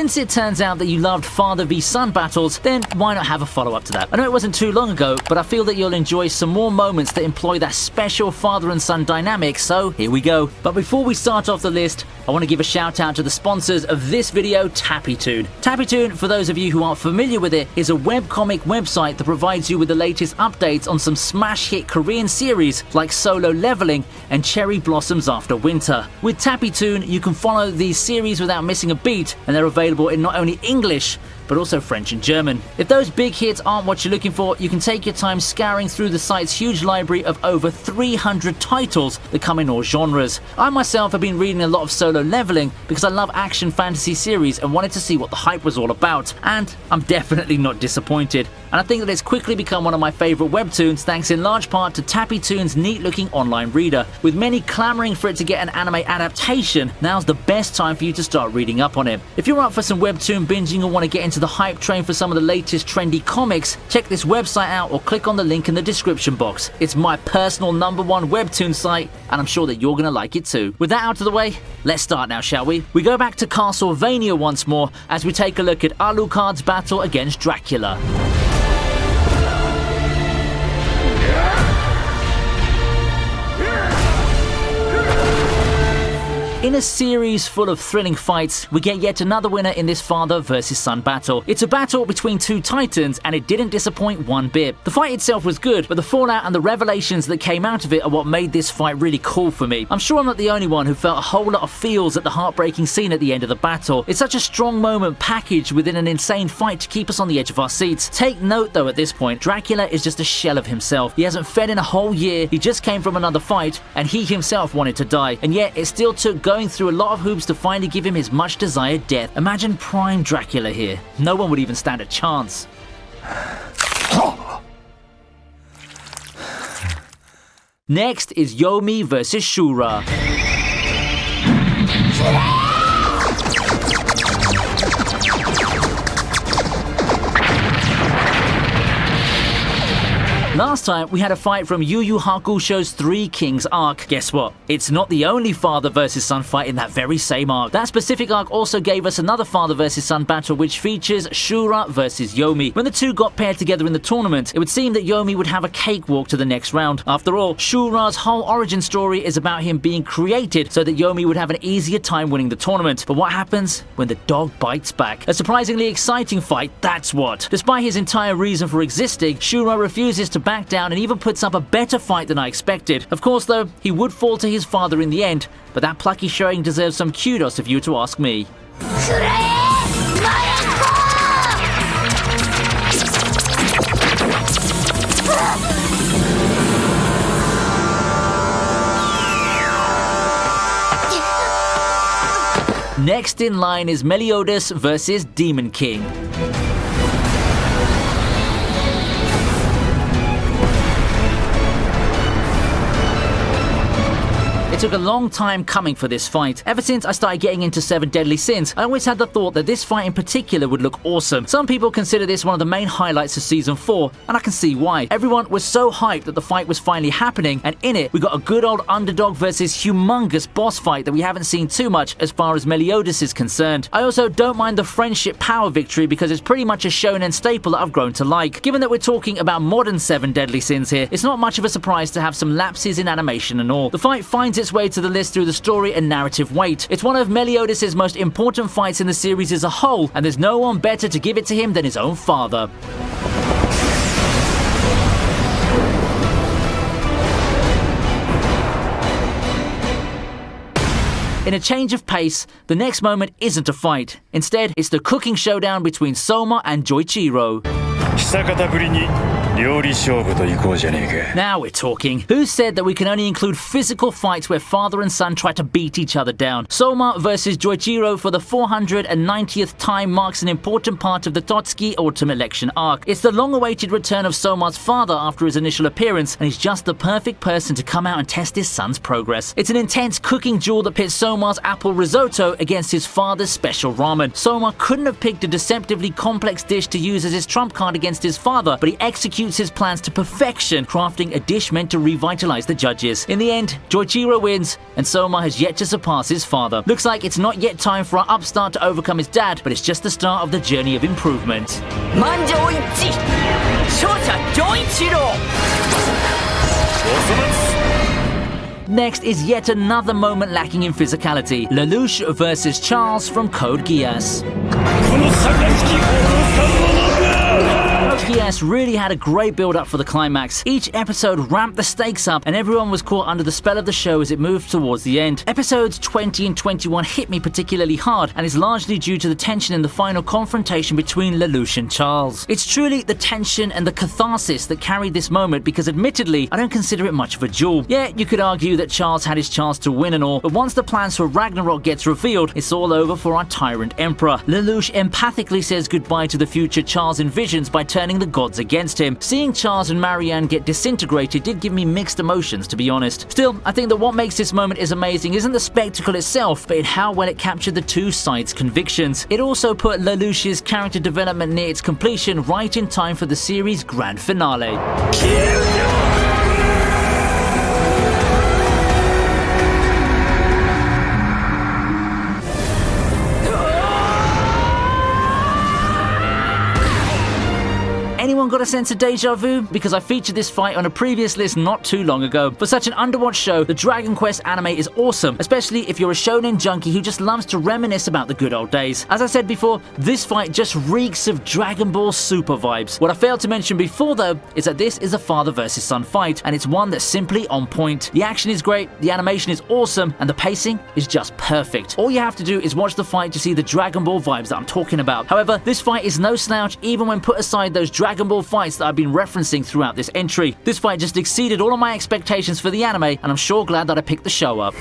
Since it turns out that you loved father v son battles, then why not have a follow-up to that? I know it wasn't too long ago, but I feel that you'll enjoy some more moments that employ that special father and son dynamic, so here we go. But before we start off the list, I want to give a shout out to the sponsors of this video, Tappytoon. Tappytoon, for those of you who aren't familiar with it, is a webcomic website that provides you with the latest updates on some smash hit Korean series like Solo Leveling and Cherry Blossoms After Winter. With Tappytoon, you can follow these series without missing a beat, and they're available in not only English, but also French and German. If those big hits aren't what you're looking for, you can take your time scouring through the site's huge library of over 300 titles that come in all genres. I myself have been reading a lot of Solo Leveling because I love action fantasy series and wanted to see what the hype was all about, and I'm definitely not disappointed. And I think that it's quickly become one of my favourite webtoons thanks in large part to Tappytoon's neat looking online reader. With many clamouring for it to get an anime adaptation, now's the best time for you to start reading up on it. If you're up for some webtoon binging or want to get into the hype train for some of the latest trendy comics, check this website out or click on the link in the description box. It's my personal #1 webtoon site, and I'm sure that you're gonna like it too. With that out of the way, let's start now, shall we? We go back to Castlevania once more as we take a look at Alucard's battle against Dracula. In a series full of thrilling fights, we get yet another winner in this father versus son battle. It's a battle between two titans, and it didn't disappoint one bit. The fight itself was good, but the fallout and the revelations that came out of it are what made this fight really cool for me. I'm sure I'm not the only one who felt a whole lot of feels at the heartbreaking scene at the end of the battle. It's such a strong moment packaged within an insane fight to keep us on the edge of our seats. Take note though, at this point, Dracula is just a shell of himself. He hasn't fed in a whole year, he just came from another fight, and he himself wanted to die. And yet, it still took going through a lot of hoops to finally give him his much desired death. Imagine prime Dracula here. No one would even stand a chance. Next is Yomi versus Shura. Last time, we had a fight from Yu Yu Hakusho's Three Kings arc. Guess what? It's not the only father versus son fight in that very same arc. That specific arc also gave us another father versus son battle which features Shura versus Yomi. When the two got paired together in the tournament, it would seem that Yomi would have a cakewalk to the next round. After all, Shura's whole origin story is about him being created so that Yomi would have an easier time winning the tournament. But what happens when the dog bites back? A surprisingly exciting fight, that's what. Despite his entire reason for existing, Shura refuses to back down and even puts up a better fight than I expected. Of course though, he would fall to his father in the end, but that plucky showing deserves some kudos if you were to ask me. Next in line is Meliodas versus Demon King. It took a long time coming for this fight. Ever since I started getting into 7 Deadly Sins, I always had the thought that this fight in particular would look awesome. Some people consider this one of the main highlights of Season 4, and I can see why. Everyone was so hyped that the fight was finally happening, and in it, we got a good old underdog versus humongous boss fight that we haven't seen too much as far as Meliodas is concerned. I also don't mind the friendship power victory because it's pretty much a shonen staple that I've grown to like. Given that we're talking about modern 7 Deadly Sins here, it's not much of a surprise to have some lapses in animation and all. The fight finds its way to the list through the story and narrative weight. It's one of Meliodas' most important fights in the series as a whole, and there's no one better to give it to him than his own father. In a change of pace, the next moment isn't a fight. Instead, it's the cooking showdown between Soma and Joichiro. Now we're talking. Who said that we can only include physical fights where father and son try to beat each other down? Soma versus Joichiro for the 490th time marks an important part of the Totsuki Autumn Election arc. It's the long-awaited return of Soma's father after his initial appearance, and he's just the perfect person to come out and test his son's progress. It's an intense cooking duel that pits Soma's apple risotto against his father's special ramen. Soma couldn't have picked a deceptively complex dish to use as his trump card against his father, but he executes executes his plans to perfection, crafting a dish meant to revitalize the judges. In the end, Joichiro wins, and Soma has yet to surpass his father. Looks like it's not yet time for our upstart to overcome his dad, but it's just the start of the journey of improvement. Next is yet another moment lacking in physicality. Lelouch versus Charles from Code Geass. Geass really had a great build-up for the climax. Each episode ramped the stakes up, and everyone was caught under the spell of the show as it moved towards the end. Episodes 20 and 21 hit me particularly hard, and is largely due to the tension in the final confrontation between Lelouch and Charles. It's truly the tension and the catharsis that carried this moment, because admittedly, I don't consider it much of a duel. Yeah, you could argue that Charles had his chance to win and all, but once the plans for Ragnarok gets revealed, it's all over for our tyrant emperor. Lelouch empathically says goodbye to the future Charles envisions by turning the gods against him. Seeing Charles and Marianne get disintegrated did give me mixed emotions, to be honest. Still, I think that what makes this moment is amazing isn't the spectacle itself, but in how well it captured the two sides' convictions. It also put Lelouch's character development near its completion, right in time for the series' grand finale. Anyone got a sense of deja vu? Because I featured this fight on a previous list not too long ago. For such an underwatched show, the Dragon Quest anime is awesome, especially if you're a shonen junkie who just loves to reminisce about the good old days. As I said before, this fight just reeks of Dragon Ball Super vibes. What I failed to mention before though, is that this is a father versus son fight, and it's one that's simply on point. The action is great, the animation is awesome, and the pacing is just perfect. All you have to do is watch the fight to see the Dragon Ball vibes that I'm talking about. However, this fight is no slouch even when put aside those Dragon Ball fights that I've been referencing throughout this entry. This fight just exceeded all of my expectations for the anime, and I'm sure glad that I picked the show up.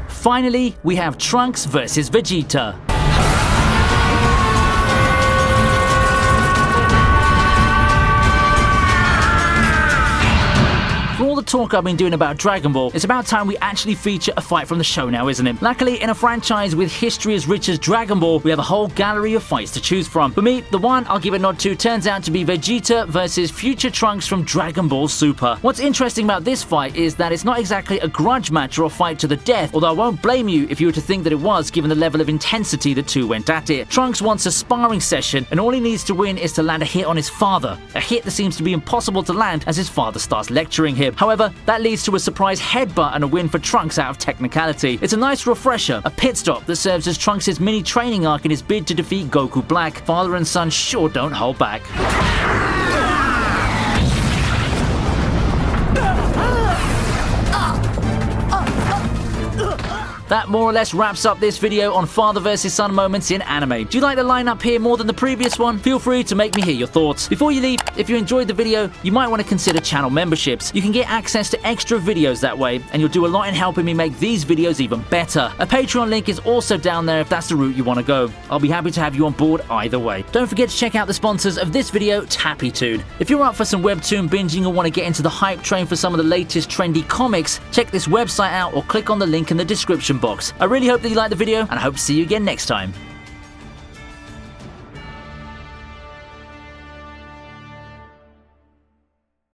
Finally, we have Trunks versus Vegeta. For all the talk I've been doing about Dragon Ball, it's about time we actually feature a fight from the show now, isn't it? Luckily, in a franchise with history as rich as Dragon Ball, we have a whole gallery of fights to choose from. For me, the one I'll give a nod to turns out to be Vegeta versus future Trunks from Dragon Ball Super. What's interesting about this fight is that it's not exactly a grudge match or a fight to the death, although I won't blame you if you were to think that it was, given the level of intensity the two went at it. Trunks wants a sparring session, and all he needs to win is to land a hit on his father, a hit that seems to be impossible to land as his father starts lecturing him. However, that leads to a surprise headbutt and a win for Trunks out of technicality. It's a nice refresher, a pit stop that serves as Trunks' mini training arc in his bid to defeat Goku Black. Father and son sure don't hold back. That more or less wraps up this video on father versus son moments in anime. Do you like the lineup here more than the previous one? Feel free to make me hear your thoughts. Before you leave, if you enjoyed the video, you might want to consider channel memberships. You can get access to extra videos that way, and you'll do a lot in helping me make these videos even better. A Patreon link is also down there if that's the route you want to go. I'll be happy to have you on board either way. Don't forget to check out the sponsors of this video, TappyToon. If you're up for some webtoon binging or want to get into the hype train for some of the latest trendy comics, check this website out or click on the link in the description box. I really hope that you liked the video, and I hope to see you again next time.